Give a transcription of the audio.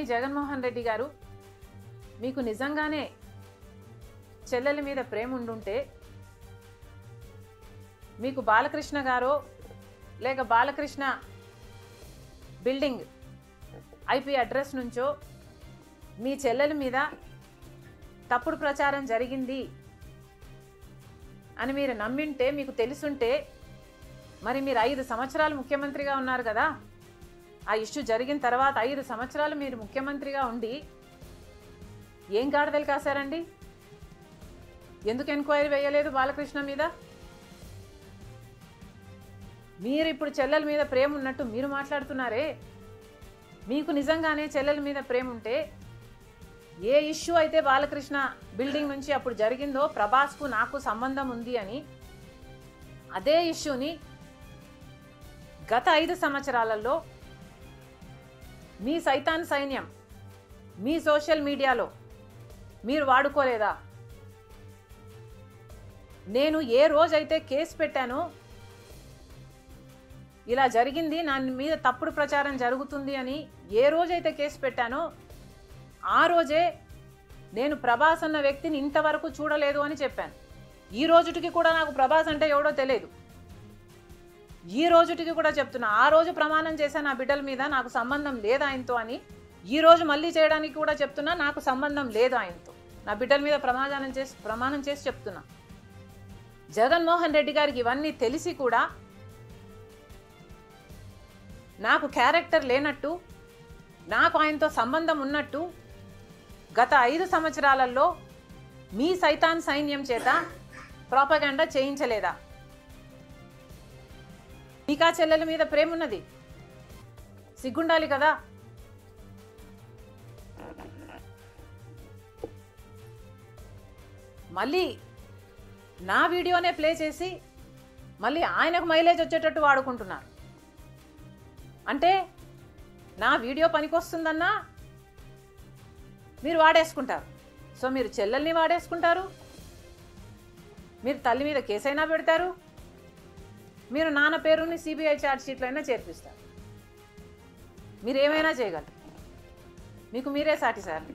కానీ జగన్మోహన్ రెడ్డి గారు మీకు నిజంగానే చెల్లెల మీద ప్రేమ ఉండుంటే మీకు బాలకృష్ణ గారో లేక బాలకృష్ణ బిల్డింగ్ ఐపీ అడ్రస్ నుంచో మీ చెల్లెల మీద తప్పుడు ప్రచారం జరిగింది అని మీరు నమ్మింటే, మీకు తెలుసుంటే, మరి మీరు 5 సంవత్సరాలు ముఖ్యమంత్రిగా ఉన్నారు కదా. ఆ ఇష్యూ జరిగిన తర్వాత 5 సంవత్సరాలు మీరు ముఖ్యమంత్రిగా ఉండి ఏం గాడిదలు కాశారండి? ఎందుకు ఎంక్వైరీ వేయలేదు బాలకృష్ణ మీద? మీరు ఇప్పుడు చెల్లెల మీద ప్రేమ ఉన్నట్టు మీరు మాట్లాడుతున్నారే. మీకు నిజంగానే చెల్లెల మీద ప్రేమ ఉంటే ఏ ఇష్యూ అయితే బాలకృష్ణ బిల్డింగ్ నుంచి అప్పుడు జరిగిందో ప్రభాస్కు నాకు సంబంధం ఉంది అని, అదే ఇష్యూని గత 5 సంవత్సరాలలో మీ సైతాన్ సైన్యం మీ సోషల్ మీడియాలో మీరు వాడుకోలేదా? నేను ఏ రోజైతే కేసు పెట్టానో, ఇలా జరిగింది, నా మీద తప్పుడు ప్రచారం జరుగుతుంది అని ఏ రోజైతే కేసు పెట్టానో ఆ రోజే నేను ప్రభాస్ అన్న వ్యక్తిని ఇంతవరకు చూడలేదు అని చెప్పాను. ఈ రోజుటికి కూడా నాకు ప్రభాస్ అంటే ఎవడో తెలియదు. ఈ రోజుటికి కూడా చెప్తున్నా, ఆ రోజు ప్రమాణం చేశాను నా బిడ్డల మీద నాకు సంబంధం లేదు ఆయనతో అని. ఈ రోజు మళ్ళీ చేయడానికి కూడా చెప్తున్నా నాకు సంబంధం లేదు ఆయనతో. నా బిడ్డల మీద ప్రమాణం చేసి చెప్తున్నా. జగన్మోహన్ రెడ్డి గారికి ఇవన్నీ తెలిసి కూడా నాకు క్యారెక్టర్ లేనట్టు, నాకు ఆయనతో సంబంధం ఉన్నట్టు గత 5 సంవత్సరాలలో మీ సైతాన్ సైన్యం చేత ప్రాపగాండా చేయించలేదా? మీకా చెల్లెల మీద ప్రేమ ఉన్నది, సిగ్గుండాలి కదా. మళ్ళీ నా వీడియోనే ప్లే చేసి మళ్ళీ ఆయనకు మైలేజ్ వచ్చేటట్టు వాడుకుంటున్నారు. అంటే నా వీడియో పనికొస్తుందన్నా మీరు వాడేసుకుంటారు. సో మీరు చెల్లెల్ని వాడేసుకుంటారు, మీరు తల్లి మీద కేసైనా పెడతారు, మీరు నాన్న పేరుని సిబిఐ ఛార్జ్ షీట్లో అయినా చేర్పిస్తారు. మీరు ఏమైనా చేయగలరు, మీకు మీరే సాటి సార్.